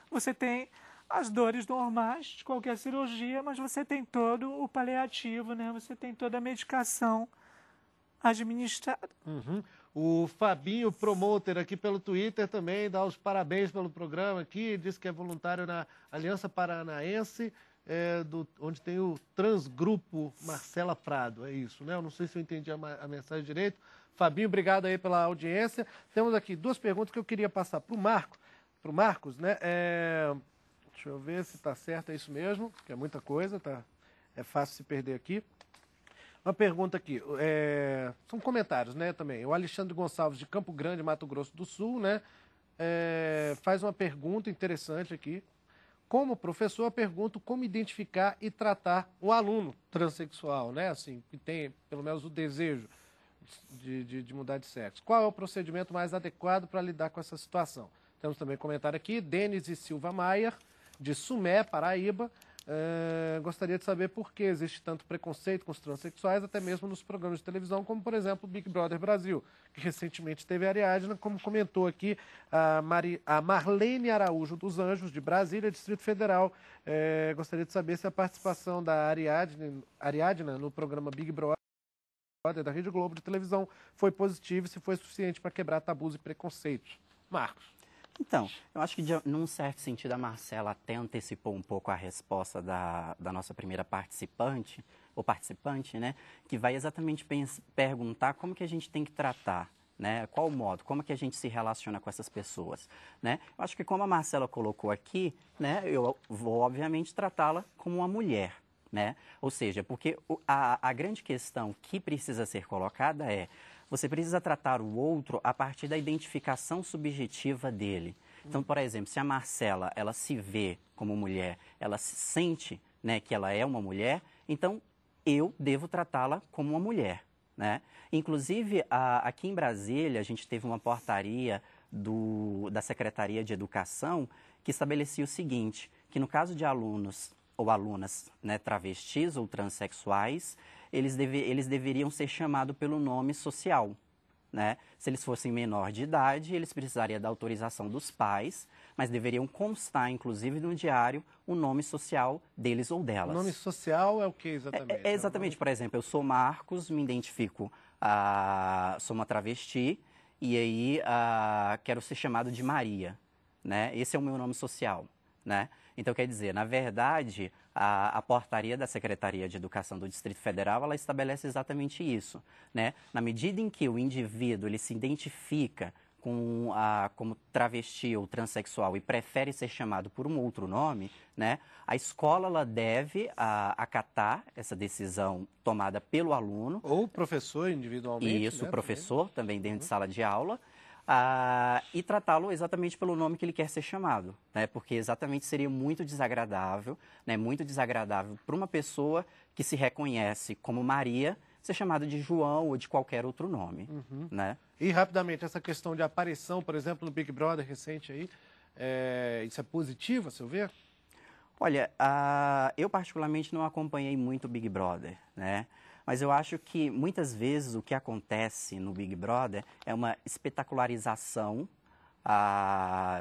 você tem as dores normais de qualquer cirurgia, mas você tem todo o paliativo, né? Você tem toda a medicação administrada. O Fabinho Promoter aqui pelo Twitter também dá os parabéns pelo programa aqui, diz que é voluntário na Aliança Paranaense, onde tem o Transgrupo Marcela Prado, é isso, né? Eu não sei se eu entendi a mensagem direito. Fabinho, obrigado aí pela audiência. Temos aqui duas perguntas que eu queria passar para o Marcos, né? Deixa eu ver se está certo, é isso mesmo, que é muita coisa, tá? É fácil se perder aqui. Uma pergunta aqui, são comentários, né, também. O Alexandre Gonçalves, de Campo Grande, Mato Grosso do Sul, né, faz uma pergunta interessante aqui. Como professor, eu pergunto como identificar e tratar o aluno transexual, né, assim, que tem, pelo menos, o desejo de mudar de sexo. Qual é o procedimento mais adequado para lidar com essa situação? Temos também comentário aqui, Denis e Silva Maier, de Sumé, Paraíba. Gostaria de saber por que existe tanto preconceito com os transexuais, até mesmo nos programas de televisão, como, por exemplo, o Big Brother Brasil, que recentemente teve a Ariadna, como comentou aqui a Marlene Araújo dos Anjos, de Brasília, Distrito Federal. Gostaria de saber se a participação da Ariadna no programa Big Brother da Rede Globo de televisão foi positiva e se foi suficiente para quebrar tabus e preconceitos. Marcos. Então, eu acho que, num certo sentido, a Marcela até antecipou um pouco a resposta da nossa primeira participante, ou participante, né? Que vai exatamente perguntar como que a gente tem que tratar, né? Qual o modo, como que a gente se relaciona com essas pessoas, né? Eu acho que como a Marcela colocou aqui, né? Eu vou, obviamente, tratá-la como uma mulher, né? Ou seja, porque a grande questão que precisa ser colocada é: você precisa tratar o outro a partir da identificação subjetiva dele. Então, por exemplo, se a Marcela, ela se vê como mulher, ela se sente, né, que ela é uma mulher, então eu devo tratá-la como uma mulher, né? Inclusive, aqui em Brasília, a gente teve uma portaria da Secretaria de Educação que estabelecia o seguinte, que no caso de alunos ou alunas, né, travestis ou transexuais, eles deveriam ser chamados pelo nome social, né? Se eles fossem menor de idade, eles precisariam da autorização dos pais, mas deveriam constar, inclusive, no diário, o nome social deles ou delas. O nome social é o que exatamente? Exatamente, por exemplo, eu sou Marcos, me identifico, sou uma travesti, e aí quero ser chamado de Maria, né? Esse é o meu nome social, né? Então, quer dizer, na verdade, a portaria da Secretaria de Educação do Distrito Federal, ela estabelece exatamente isso, né? Na medida em que o indivíduo ele se identifica como travesti ou transexual e prefere ser chamado por um outro nome, né? A escola ela deve acatar essa decisão tomada pelo aluno. Ou o professor individualmente. Isso, né, o professor também dentro de sala de aula. E tratá-lo exatamente pelo nome que ele quer ser chamado, né? Porque exatamente seria muito desagradável, né? Muito desagradável para uma pessoa que se reconhece como Maria ser chamada de João ou de qualquer outro nome, né? E rapidamente, essa questão de aparição, por exemplo, no Big Brother recente aí, isso é positivo, a seu ver? Olha, eu particularmente não acompanhei muito o Big Brother, né? Mas eu acho que muitas vezes o que acontece no Big Brother é uma espetacularização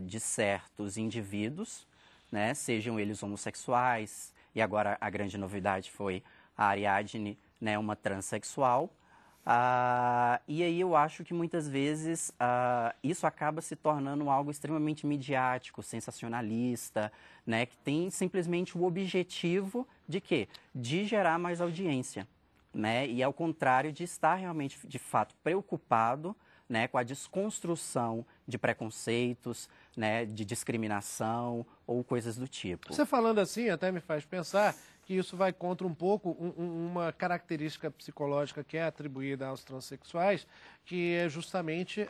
de certos indivíduos, né? Sejam eles homossexuais, e agora a grande novidade foi a Ariadne, né? Uma transexual. E aí eu acho que muitas vezes isso acaba se tornando algo extremamente midiático, sensacionalista, né? Que tem simplesmente o objetivo de quê? De gerar mais audiência, né? E ao contrário de estar realmente, de fato, preocupado, né, com a desconstrução de preconceitos, né, de discriminação ou coisas do tipo. Você falando assim até me faz pensar que isso vai contra um pouco uma característica psicológica que é atribuída aos transexuais, que é justamente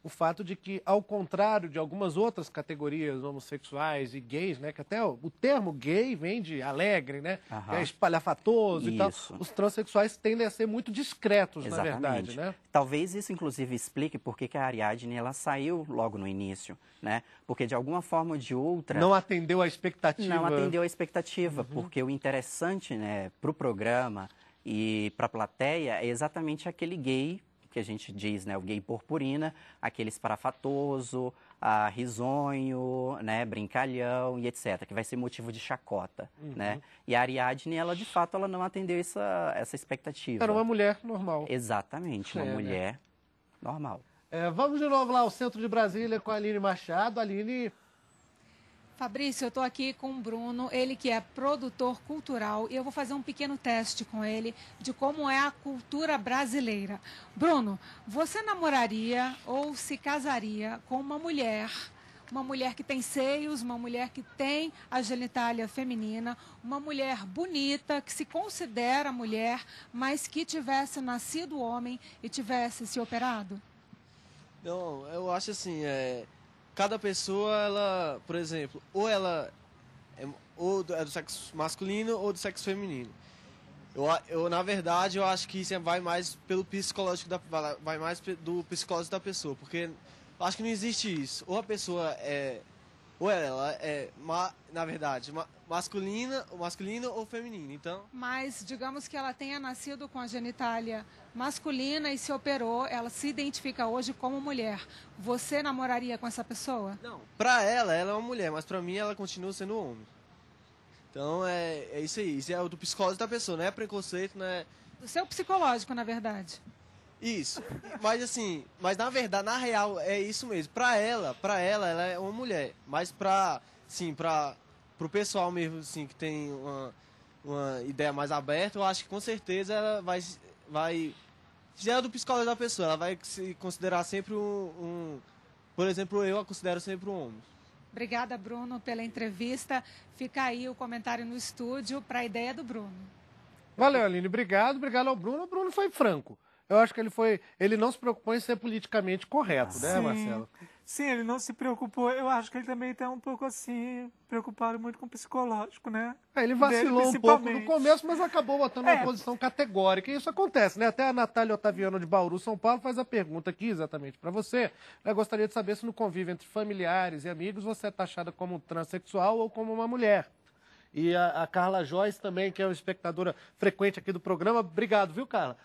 o fato de que, ao contrário de algumas outras categorias homossexuais e gays, né, que até o termo gay vem de alegre, né, que é espalhafatoso e tal, os transexuais tendem a ser muito discretos, na verdade, né? Talvez isso, inclusive, explique por que a Ariadne ela saiu logo no início, né? Porque, de alguma forma ou de outra... Não atendeu a expectativa. Não atendeu a expectativa, porque o interessante, né, para o programa e para a plateia é exatamente aquele gay que a gente diz, né, o gay purpurina, aquele esparafatoso, risonho, né, brincalhão e etc., que vai ser motivo de chacota, né? E a Ariadne, ela de fato, ela não atendeu essa expectativa. Era uma mulher normal. Exatamente, uma mulher normal. Vamos de novo lá ao centro de Brasília com a Aline Machado. Aline... Fabrício, eu estou aqui com o Bruno, ele que é produtor cultural, e eu vou fazer um pequeno teste com ele de como é a cultura brasileira. Bruno, você namoraria ou se casaria com uma mulher que tem seios, uma mulher que tem a genitália feminina, uma mulher bonita, que se considera mulher, mas que tivesse nascido homem e tivesse se operado? Não, eu acho assim, cada pessoa, ela, por exemplo, ou ela ou é do sexo masculino ou do sexo feminino. Na verdade, eu acho que isso vai mais pelo psicológico vai mais do psicológico da pessoa, porque eu acho que não existe isso. Ou a pessoa ou ela na verdade, masculina ou feminina. Então, mas digamos que ela tenha nascido com a genitália masculina e se operou, ela se identifica hoje como mulher. Você namoraria com essa pessoa? Não, pra ela é uma mulher, mas pra mim ela continua sendo homem. Então é isso aí, isso é o do psicológico da pessoa, não é preconceito, não é... Do seu psicológico, na verdade. Isso, mas assim, na verdade, na real, é isso mesmo. Pra ela é uma mulher, mas pro pessoal mesmo, assim, que tem uma ideia mais aberta, eu acho que com certeza ela vai já é do psicológico da pessoa, ela vai se considerar sempre por exemplo, eu a considero sempre um homem. Obrigada, Bruno, pela entrevista. Fica aí o comentário no estúdio para a ideia do Bruno. Valeu, Aline, obrigado ao Bruno. O Bruno foi franco. Eu acho que ele não se preocupou em ser politicamente correto, né, Marcelo? Sim, ele não se preocupou. Eu acho que ele também está um pouco assim, preocupado muito com o psicológico, né? Ele vacilou um pouco no começo, mas acabou botando uma posição categórica. E isso acontece, né? Até a Natália Otaviano de Bauru, São Paulo, faz a pergunta aqui exatamente para você. Ela gostaria de saber se no convívio entre familiares e amigos você é taxada como transexual ou como uma mulher. E a Carla Joyce também, que é uma espectadora frequente aqui do programa. Obrigado, viu, Carla?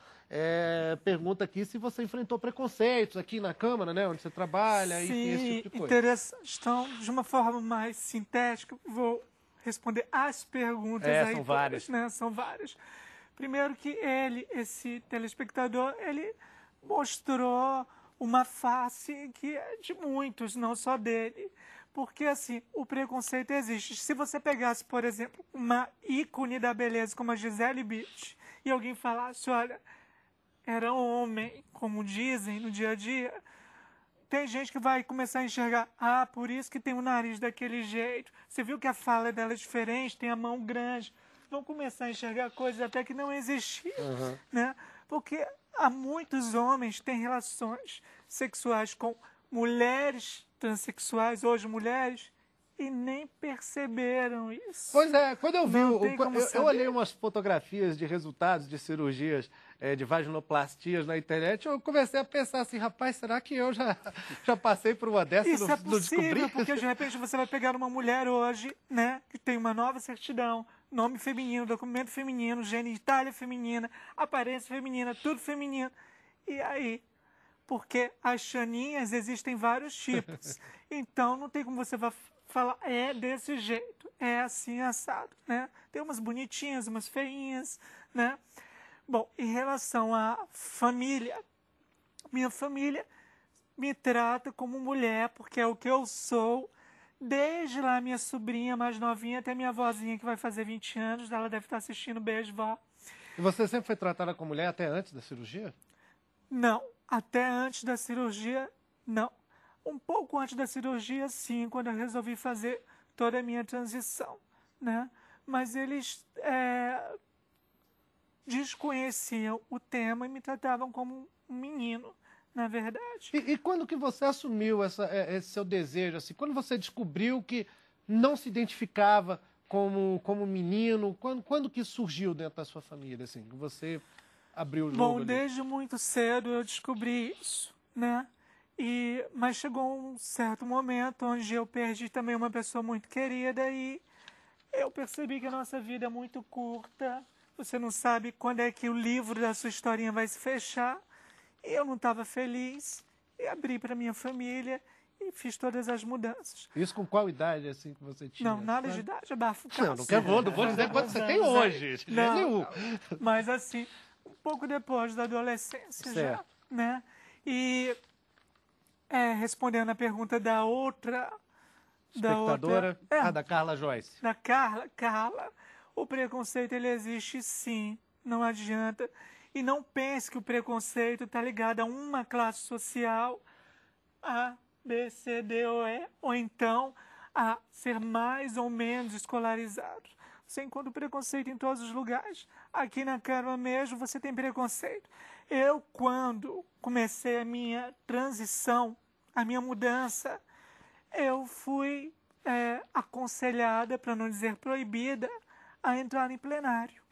Pergunta aqui se você enfrentou preconceitos aqui na Câmara, né, onde você trabalha. Sim, e esse tipo de coisa. Interessante. Então, de uma forma mais sintética, vou responder as perguntas aí. São várias. Né? São várias. Primeiro que esse telespectador, ele mostrou uma face que é de muitos, não só dele. Porque, assim, o preconceito existe. Se você pegasse, por exemplo, uma ícone da beleza como a Gisele Bündchen e alguém falasse, olha, era homem, como dizem no dia a dia, tem gente que vai começar a enxergar, por isso que tem o nariz daquele jeito, você viu que a fala dela é diferente, tem a mão grande, vão começar a enxergar coisas até que não existiam, né? Porque há muitos homens que têm relações sexuais com mulheres transexuais, hoje mulheres, e nem perceberam isso. Pois é, quando eu vi, eu olhei umas fotografias de resultados de cirurgias de vaginoplastias na internet, eu comecei a pensar assim, rapaz, será que eu já passei por uma dessas e e não descobri? Porque de repente você vai pegar uma mulher hoje, né, que tem uma nova certidão, nome feminino, documento feminino, genitália feminina, aparência feminina, tudo feminino. E aí? Porque as chaninhas existem vários tipos. Então não tem como você falar, é desse jeito, é assim assado, né? Tem umas bonitinhas, umas feinhas, né? Bom, em relação à família, minha família me trata como mulher, porque é o que eu sou, desde lá minha sobrinha mais novinha até minha vozinha que vai fazer 20 anos, ela deve estar assistindo, beijo, vó. E você sempre foi tratada como mulher até antes da cirurgia? Não, até antes da cirurgia, não. Um pouco antes da cirurgia, sim, quando eu resolvi fazer toda a minha transição, né? Mas eles desconheciam o tema e me tratavam como um menino, na verdade. E quando que você assumiu esse seu desejo, assim? Quando você descobriu que não se identificava como menino? Quando que surgiu dentro da sua família, assim? Que você abriu o jogo? Bom, ali? desde muito cedo eu descobri isso, né? Mas chegou um certo momento onde eu perdi também uma pessoa muito querida e eu percebi que a nossa vida é muito curta. Você não sabe quando é que o livro da sua historinha vai se fechar. E eu não estava feliz e abri para minha família e fiz todas as mudanças. Isso com qual idade, assim, que você tinha? Não, nada de idade, abafo. Não, não vou dizer quanto você tem hoje. Não, mas assim, um pouco depois da adolescência já, Certo. né? E respondendo a pergunta da outra... Espectadora, da Carla Joyce. Da Carla, o preconceito ele existe sim, não adianta. E não pense que o preconceito está ligado a uma classe social, A, B, C, D ou E, ou então a ser mais ou menos escolarizado. Você encontra o preconceito em todos os lugares. Aqui na Câmara mesmo você tem preconceito. Eu, quando comecei a minha transição, a minha mudança, eu fui aconselhada, para não dizer proibida, a entrar em plenário.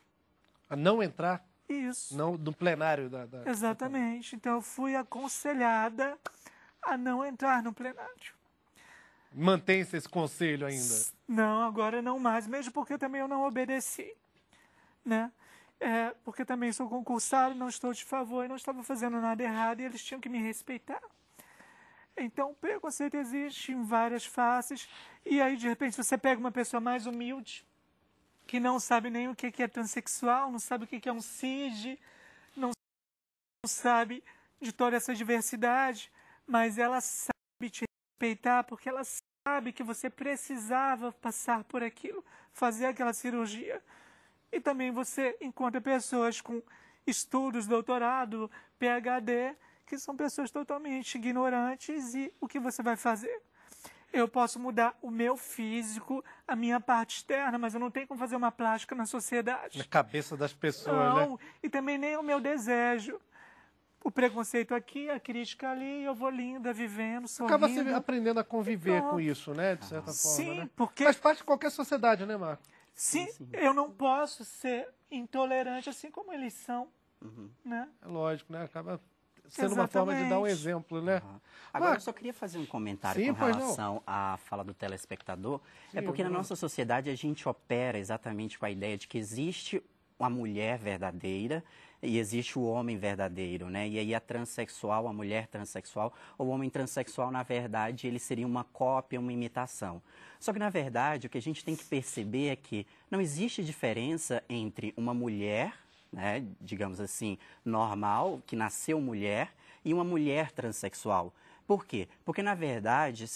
A não entrar? Isso. Não, no plenário Exatamente. Então, eu fui aconselhada a não entrar no plenário. Mantém-se esse conselho ainda? Não, agora não mais, mesmo porque também eu não obedeci, né? Porque também sou concursado, não estou de favor e não estava fazendo nada errado e eles tinham que me respeitar. Então, o preconceito existe em várias faces. E aí, de repente, você pega uma pessoa mais humilde, que não sabe nem o que é transexual, não sabe o que é um cis, não sabe de toda essa diversidade, mas ela sabe te respeitar porque ela sabe que você precisava passar por aquilo, fazer aquela cirurgia. E também você encontra pessoas com estudos, doutorado, PhD, que são pessoas totalmente ignorantes e o que você vai fazer? Eu posso mudar o meu físico, a minha parte externa, mas eu não tenho como fazer uma plástica na sociedade. Na cabeça das pessoas, não, né? E também nem o meu desejo. O preconceito aqui, a crítica ali, eu vou linda, vivendo, sorrindo. Acaba você aprendendo a conviver com isso, né? De certa forma, Sim, né? porque... Faz parte de qualquer sociedade, né, Marco? Sim, eu não posso ser intolerante assim como eles são, né? É lógico, né? Acaba sendo uma forma de dar um exemplo, né? Agora, eu só queria fazer um comentário com relação à fala do telespectador. É porque na nossa sociedade a gente opera exatamente com a ideia de que existe uma mulher verdadeira e existe o homem verdadeiro, né? E aí a transexual, a mulher transexual, ou o homem transexual, na verdade, ele seria uma cópia, uma imitação. Só que, na verdade, o que a gente tem que perceber é que não existe diferença entre uma mulher, né, digamos assim, normal, que nasceu mulher, e uma mulher transexual. Por quê? Porque, na verdade,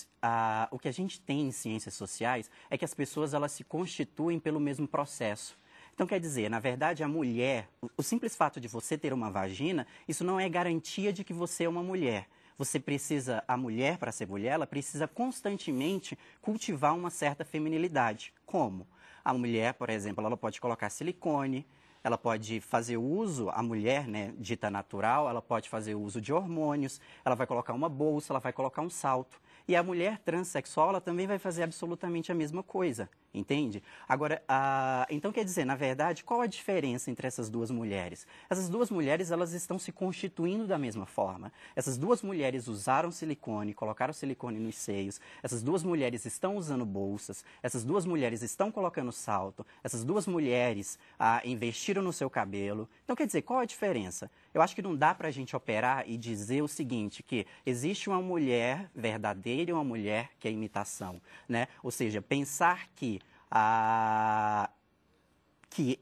o que a gente tem em ciências sociais é que as pessoas elas se constituem pelo mesmo processo. Então, quer dizer, na verdade, a mulher, o simples fato de você ter uma vagina, isso não é garantia de que você é uma mulher. Você precisa, a mulher, para ser mulher, ela precisa constantemente cultivar uma certa feminilidade. Como? A mulher, por exemplo, ela pode colocar silicone, ela pode fazer uso, a mulher, né, dita natural, ela pode fazer uso de hormônios, ela vai colocar uma bolsa, ela vai colocar um salto. E a mulher transexual, ela também vai fazer absolutamente a mesma coisa, entende? Agora, então quer dizer, na verdade, qual a diferença entre essas duas mulheres? Essas duas mulheres, elas estão se constituindo da mesma forma. Essas duas mulheres usaram silicone, colocaram silicone nos seios, essas duas mulheres estão usando bolsas, essas duas mulheres estão colocando salto, essas duas mulheres investiram no seu cabelo. Então, quer dizer, qual a diferença? Eu acho que não dá para a gente operar e dizer o seguinte, que existe uma mulher verdadeira e uma mulher que é imitação, né? Ou seja, pensar que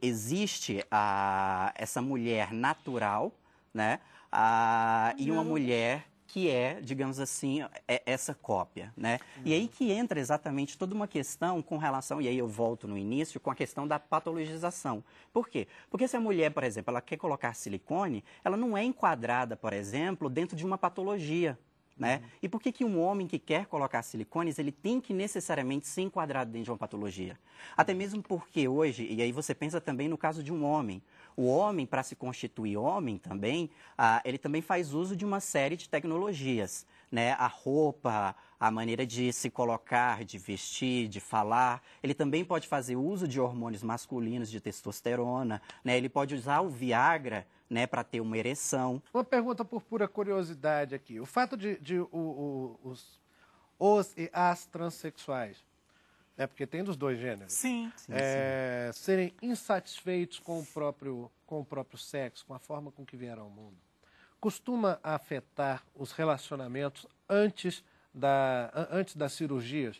existe essa mulher natural, né? E uma mulher que é, digamos assim, essa cópia, né? E aí que entra exatamente toda uma questão com relação, e aí eu volto no início, com a questão da patologização. Por quê? Porque se a mulher, por exemplo, ela quer colocar silicone, ela não é enquadrada, por exemplo, dentro de uma patologia, né? E por que um homem que quer colocar silicones, ele tem que necessariamente ser enquadrado dentro de uma patologia? Até mesmo porque hoje, e aí você pensa também no caso de um homem, o homem, para se constituir homem também, ele também faz uso de uma série de tecnologias, né? A roupa, a maneira de se colocar, de vestir, de falar. Ele também pode fazer uso de hormônios masculinos, de testosterona, né? Ele pode usar o Viagra, né, para ter uma ereção. Uma pergunta por pura curiosidade aqui. O fato de os e as transexuais, né, porque tem dos dois gêneros, Sim. serem insatisfeitos com o próprio sexo, com a forma com que vieram ao mundo, costuma afetar os relacionamentos antes antes das cirurgias,